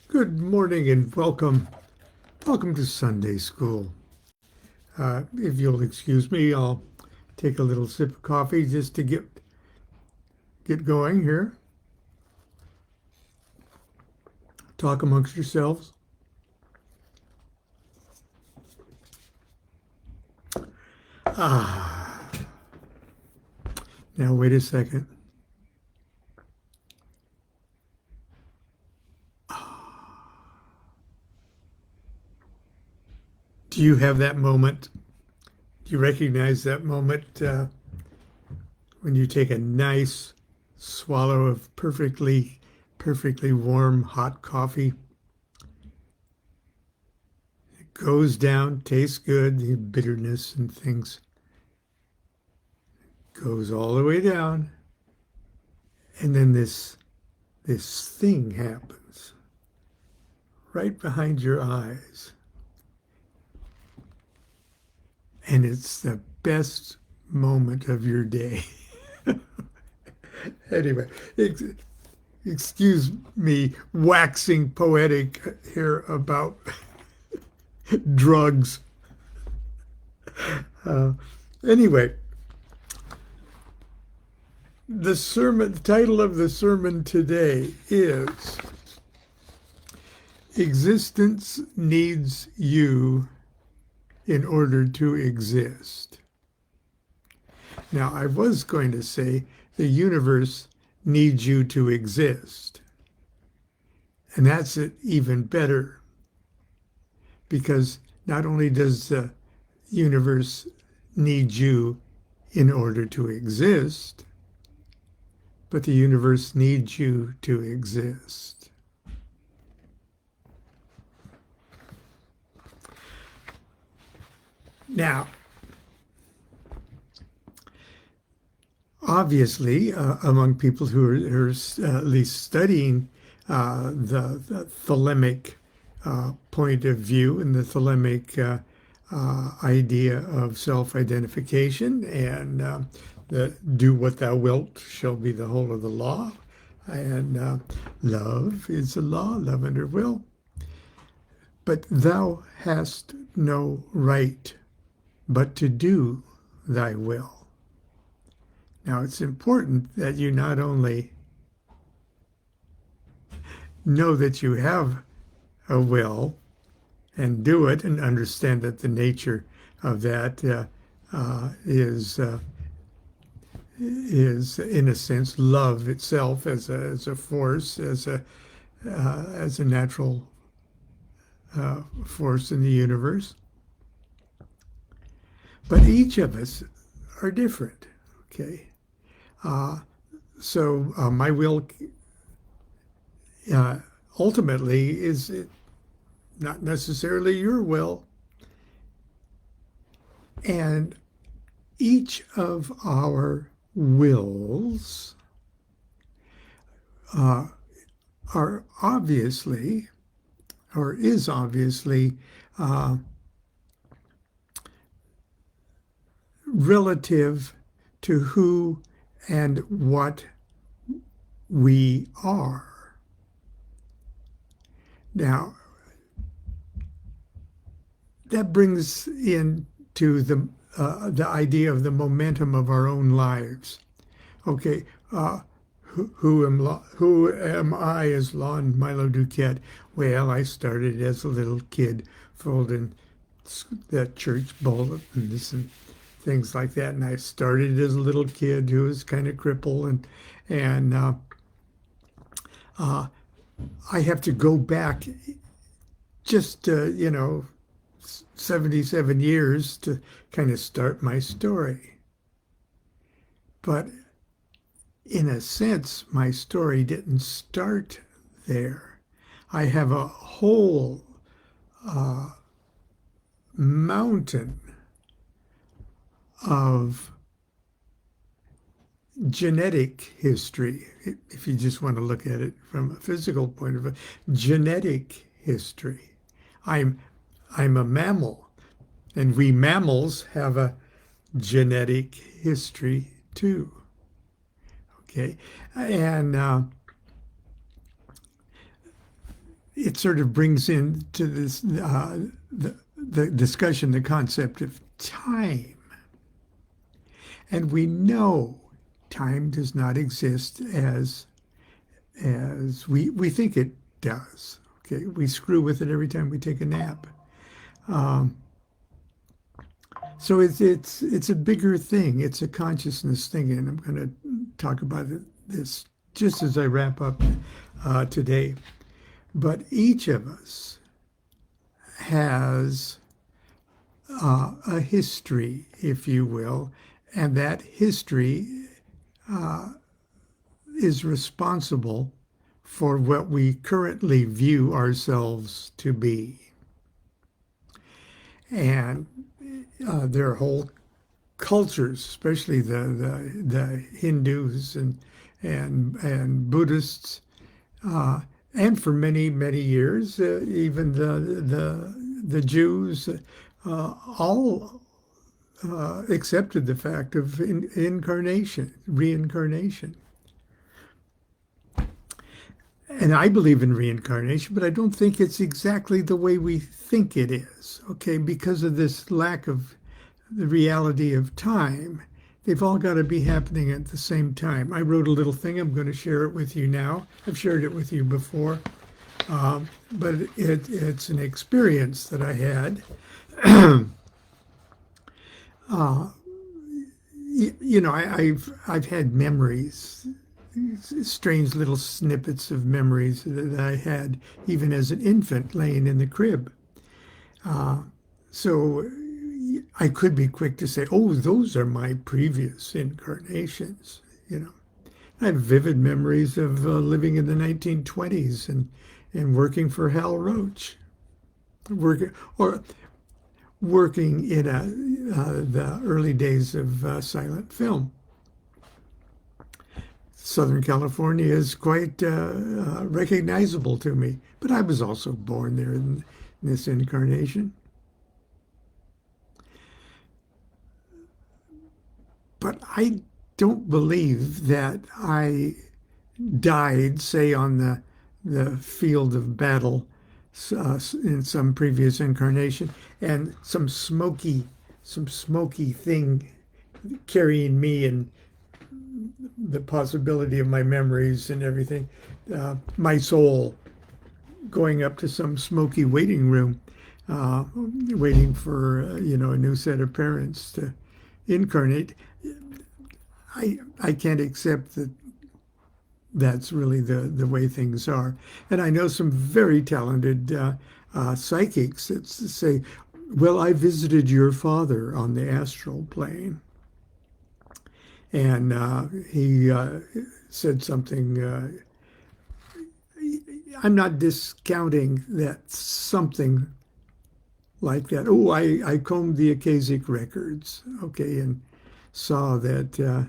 Good morning and welcome. Welcome to Sunday School. If you'll excuse me, I'll take a little sip of coffee just to get going here. Talk amongst yourselves. Ah, now wait a second. Do you have that moment? Do you recognize that moment when you take a nice swallow of perfectly warm hot coffee? It goes down, tastes good, the bitterness and things goes all the way down, and then this thing happens right behind your eyes, and it's the best moment of your day. Anyway, excuse me waxing poetic here about drugs. Uh, anyway, the title of the sermon today is Existence Needs You in Order to Exist. Now, I was going to say the universe needs you to exist. And that's it even better, because not only does the universe need you in order to exist, but the universe needs you to exist. Now, obviously, among people who are at least studying the thelemic point of view and the thelemic idea of self-identification and the do what thou wilt shall be the whole of the law, and love is the law, love under will. But thou hast no right but to do thy will. Now, it's important that you not only know that you have a will and do it and understand that the nature of that is in a sense love itself as a force, as a natural force in the universe. But each of us are different. Okay. So my will ultimately is not necessarily your will. And each of our wills are obviously, or is obviously, relative to who and what we are. Now, that brings into the idea of the momentum of our own lives. Okay, who am I as Lon Milo DuQuette? Well, I started as a little kid folding that church bulletins and things like that. And I started as a little kid who was kind of crippled, and I have to go back just 77 years to kind of start my story. But in a sense, my story didn't start there. I have a whole mountain of genetic history, if you just want to look at it from a physical point of view, genetic history. I'm a mammal, and we mammals have a genetic history too. Okay, and it sort of brings into this the discussion the concept of time. And we know time does not exist as we think it does. Okay, we screw with it every time we take a nap. Um, so it's a bigger thing. It's a consciousness thing, and I'm going to talk about this just as I wrap up today. But each of us has a history, if you will, and that history is responsible for what we currently view ourselves to be. And there are whole cultures, especially the Hindus and Buddhists, and for many years, even the Jews, all accepted the fact of incarnation, reincarnation. And I believe in reincarnation, but I don't think it's exactly the way we think it is, okay? Because of this lack of the reality of time, they've all got to be happening at the same time. I wrote a little thing. I'm going to share it with you now. I've shared it with you before, but it's an experience that I had. I've had memories, strange little snippets of memories that I had even as an infant laying in the crib. So I could be quick to say, oh, those are my previous incarnations. I have vivid memories of living in the 1920s and working for Hal Roach, working in the early days of silent film. Southern California is quite recognizable to me, but I was also born there in this incarnation. But I don't believe that I died, say, on the field of battle in some previous incarnation, and some smoky thing carrying me and the possibility of my memories and everything, my soul going up to some smoky waiting room, waiting for a new set of parents to incarnate. I can't accept that that's really the way things are. And I know some very talented psychics that say, well, I visited your father on the astral plane. And he said something, I'm not discounting that something like that. Oh, I combed the Akashic records, okay, and saw that,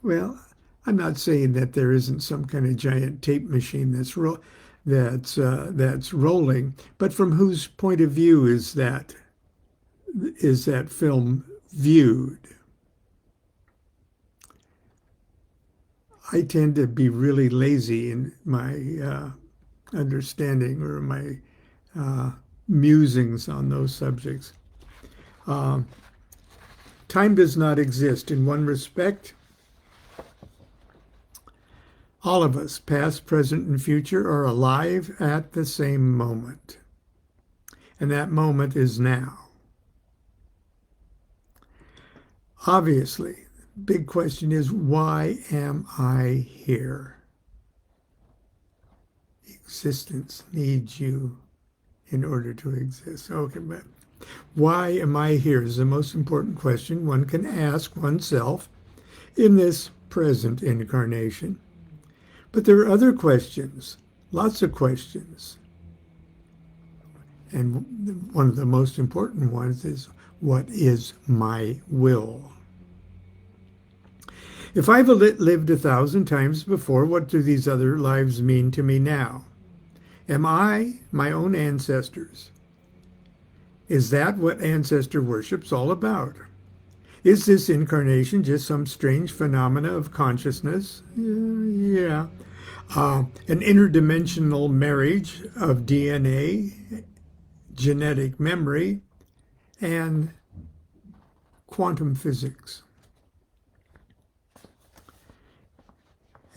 well, I'm not saying that there isn't some kind of giant tape machine that's rolling, but from whose point of view is that film viewed? I tend to be really lazy in my understanding or my musings on those subjects. Time does not exist. In one respect, all of us, past, present, and future, are alive at the same moment. And that moment is now. Obviously, the big question is, why am I here? Existence needs you in order to exist. Okay, but why am I here is the most important question one can ask oneself in this present incarnation. But there are other questions, lots of questions. And one of the most important ones is, what is my will? If I've lived 1,000 times before, what do these other lives mean to me now? Am I my own ancestors? Is that what ancestor worship's all about? Is this incarnation just some strange phenomena of consciousness? Yeah. An interdimensional marriage of DNA, genetic memory, and quantum physics.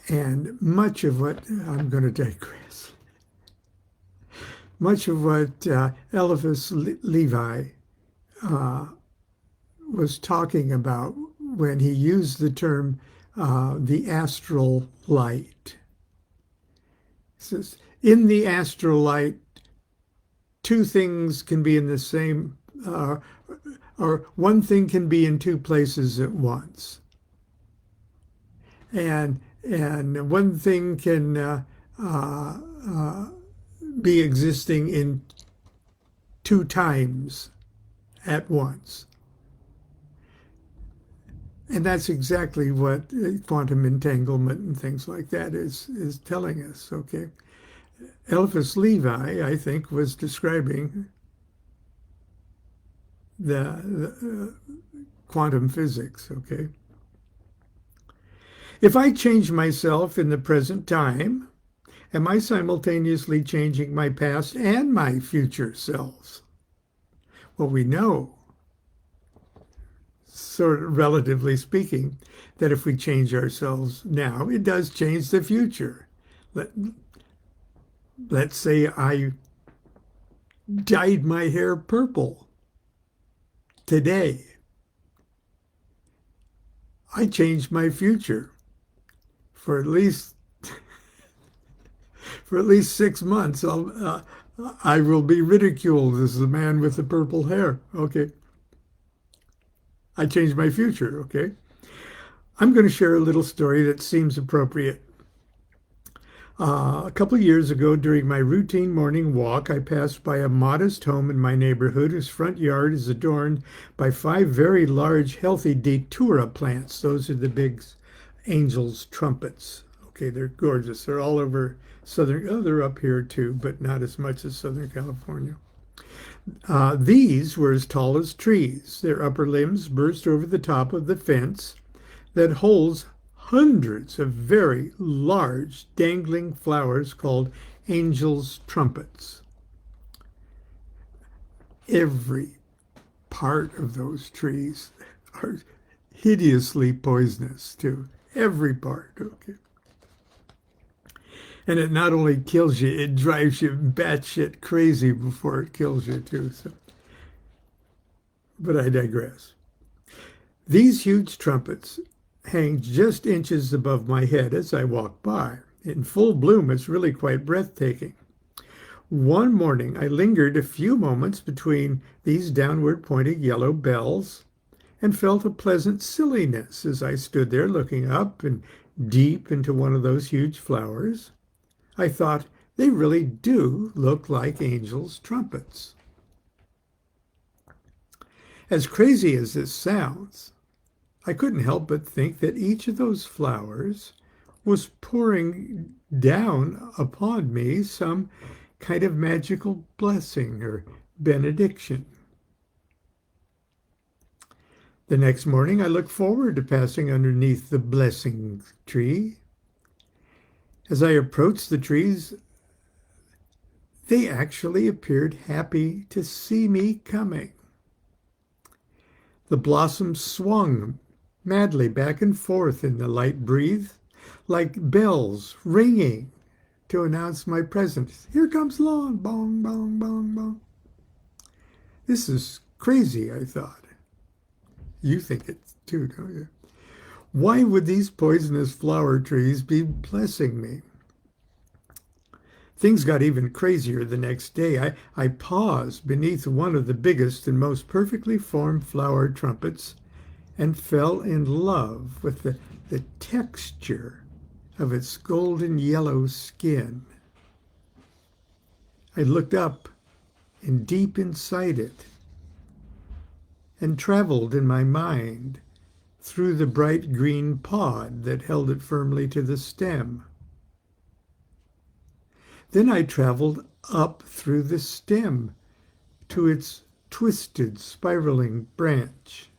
And much of what, I'm going to digress, much of what Eliphas Levi was talking about when he used the term the astral light. He says, in the astral light, two things can be in the same, or one thing can be in two places at once. And one thing can be existing in two times at once. And that's exactly what quantum entanglement and things like that is telling us, okay? Eliphas Levi, I think, was describing the quantum physics, okay? If I change myself in the present time, am I simultaneously changing my past and my future selves? Well, we know, sort of relatively speaking, that if we change ourselves now, it does change the future. Let's say I dyed my hair purple today. I changed my future for at least 6 months. I will be ridiculed as the man with the purple hair. Okay. I changed my future. Okay. I'm going to share a little story that seems appropriate. A couple of years ago, during my routine morning walk, I passed by a modest home in my neighborhood whose front yard is adorned by 5 very large, healthy datura plants. Those are the big angel's trumpets. Okay, they're gorgeous. They're all over southern, oh, they're up here too, but not as much as Southern California. These were as tall as trees. Their upper limbs burst over the top of the fence that holds hundreds of very large dangling flowers called angel's trumpets. Every part of those trees are hideously poisonous too. Every part, okay. And it not only kills you, it drives you batshit crazy before it kills you too. So, but I digress. These huge trumpets hang just inches above my head as I walk by. In full bloom, it's really quite breathtaking. One morning, I lingered a few moments between these downward pointing yellow bells and felt a pleasant silliness as I stood there looking up and deep into one of those huge flowers. I thought, they really do look like angels' trumpets. As crazy as this sounds, I couldn't help but think that each of those flowers was pouring down upon me some kind of magical blessing or benediction. The next morning, I looked forward to passing underneath the blessing tree. As I approached the trees, they actually appeared happy to see me coming. The blossoms swung madly back and forth in the light breeze, like bells ringing to announce my presence. Here comes Lon, bong, bong, bong, bong. This is crazy, I thought. You think it too, don't you? Why would these poisonous flower trees be blessing me? Things got even crazier the next day. I paused beneath one of the biggest and most perfectly formed flower trumpets and fell in love with the texture of its golden yellow skin. I looked up and deep inside it and traveled in my mind through the bright green pod that held it firmly to the stem. Then I traveled up through the stem to its twisted, spiraling branch.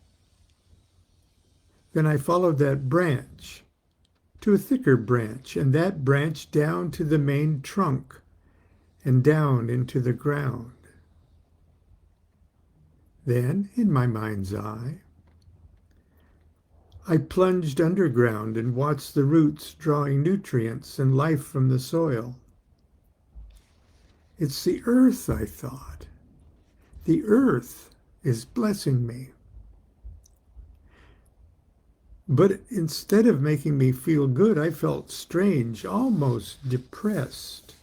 Then I followed that branch to a thicker branch, and that branch down to the main trunk and down into the ground. Then, in my mind's eye, I plunged underground and watched the roots drawing nutrients and life from the soil. It's the earth, I thought. The earth is blessing me. But instead of making me feel good, I felt strange, almost depressed.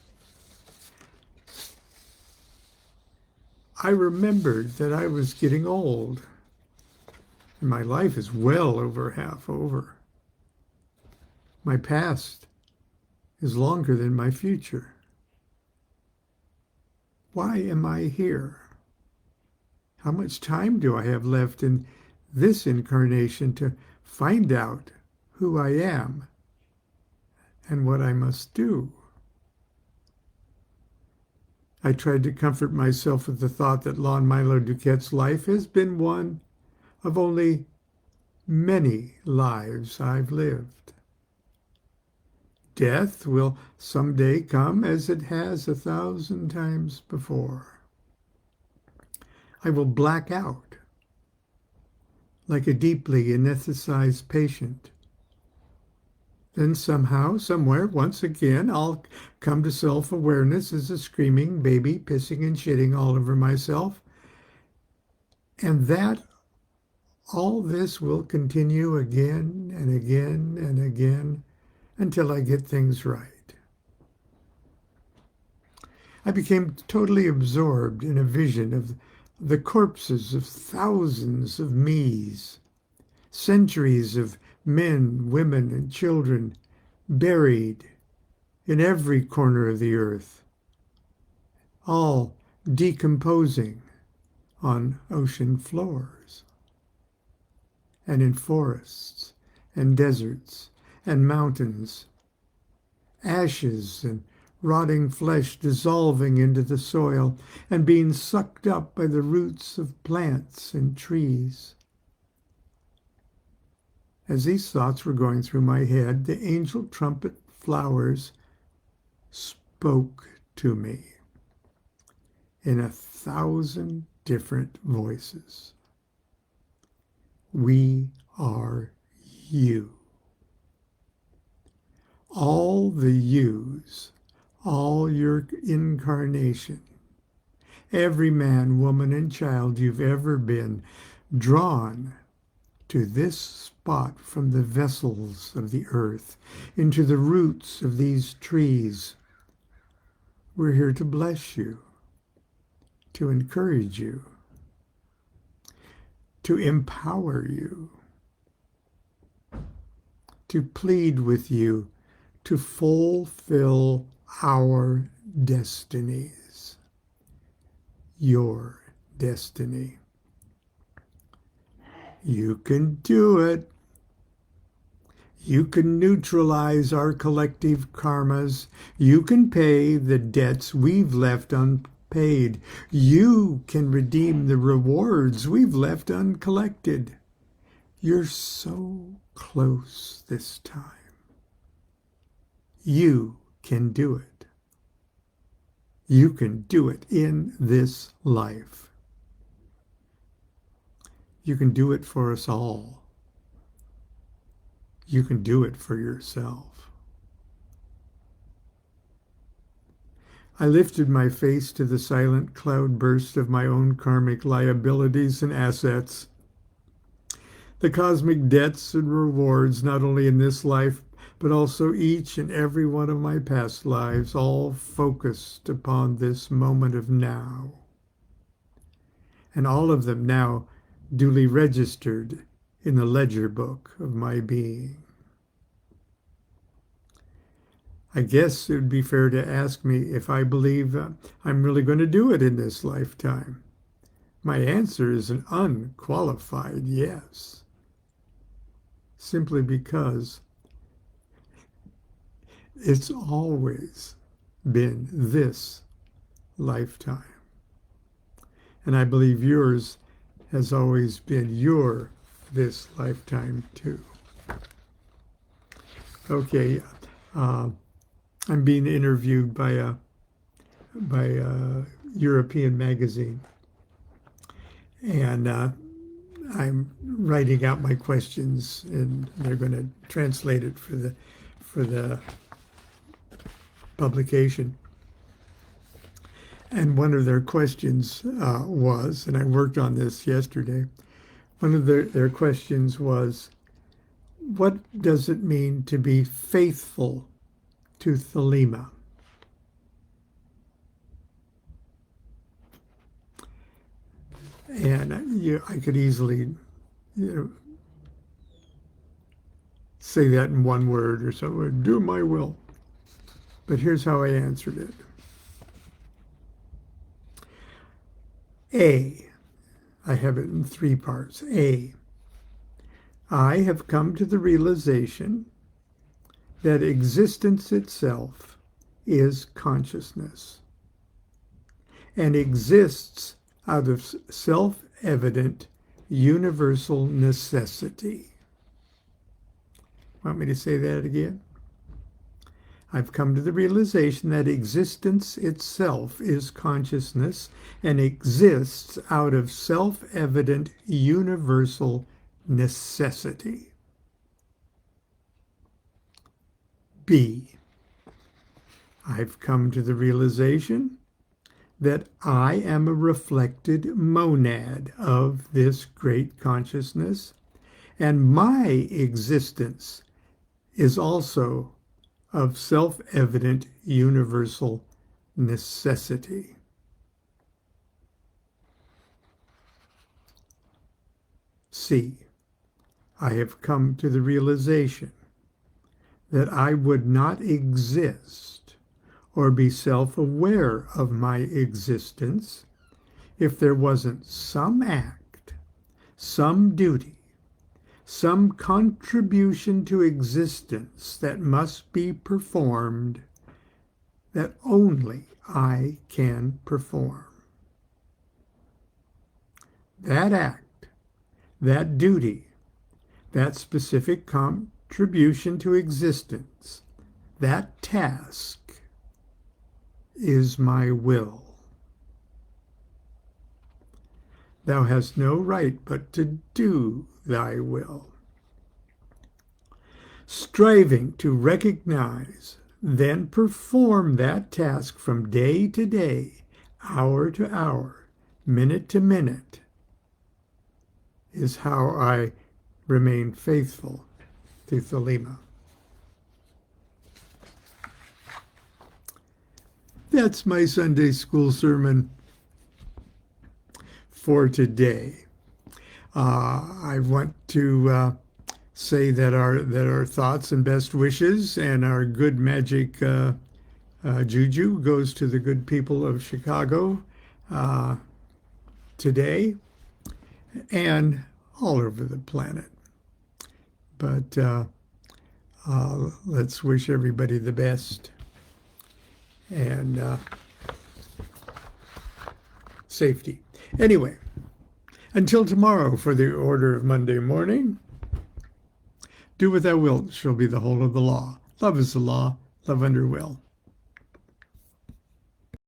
I remembered that I was getting old, and my life is well over half over. My past is longer than my future. Why am I here? How much time do I have left in this incarnation to find out who I am and what I must do? I tried to comfort myself with the thought that Lon Milo DuQuette's life has been one of only many lives I've lived. Death will someday come as it has 1,000 times before. I will black out like a deeply anesthetized patient. Then somehow, somewhere, once again, I'll come to self-awareness as a screaming baby, pissing and shitting all over myself. And that all this will continue again and again and again until I get things right. I became totally absorbed in a vision of the corpses of thousands of me's, centuries of men, women, and children buried in every corner of the earth, all decomposing on ocean floors and in forests and deserts and mountains, ashes and rotting flesh dissolving into the soil and being sucked up by the roots of plants and trees. As these thoughts were going through my head, the angel trumpet flowers spoke to me in 1,000 different voices. We are you. All the yous, all your incarnation, every man, woman, and child you've ever been, drawn to this spot from the vessels of the earth, into the roots of these trees. We're here to bless you, to encourage you, to empower you, to plead with you to fulfill our destinies, your destiny. You can do it. You can neutralize our collective karmas. You can pay the debts we've left unpaid. You can redeem the rewards we've left uncollected. You're so close this time. You can do it. You can do it in this life. You can do it for us all. You can do it for yourself. I lifted my face to the silent cloudburst of my own karmic liabilities and assets, the cosmic debts and rewards, not only in this life, but also each and every one of my past lives, all focused upon this moment of now. And all of them now duly registered in the ledger book of my being. I guess it would be fair to ask me if I believe I'm really going to do it in this lifetime. My answer is an unqualified yes, simply because it's always been this lifetime. And I believe yours has always been your this lifetime too. Okay, I'm being interviewed by a European magazine, and I'm writing out my questions, and they're going to translate it for the publication. And one of their questions was, and I worked on this yesterday, one of their questions was, what does it mean to be faithful to Thelema? And I could easily, say that in one word or something, do my will. But here's how I answered it. A, I have it in three parts. A, I have come to the realization that existence itself is consciousness and exists out of self-evident universal necessity. Want me to say that again? I've come to the realization that existence itself is consciousness and exists out of self-evident universal necessity. B, I've come to the realization that I am a reflected monad of this great consciousness, and my existence is also of self-evident universal necessity. C, I have come to the realization that I would not exist or be self-aware of my existence if there wasn't some act, some duty, some contribution to existence that must be performed that only I can perform. That act, that duty, that specific contribution to existence, that task is my will. Thou hast no right but to do thy will. Striving to recognize, then perform that task from day to day, hour to hour, minute to minute, is how I remain faithful to Thelema. That's my Sunday school sermon for today. I want to say that our thoughts and best wishes and our good magic juju goes to the good people of Chicago today and all over the planet. But let's wish everybody the best and safety. Anyway, until tomorrow for the order of Monday morning, do what thou wilt shall be the whole of the law. Love is the law, love under will.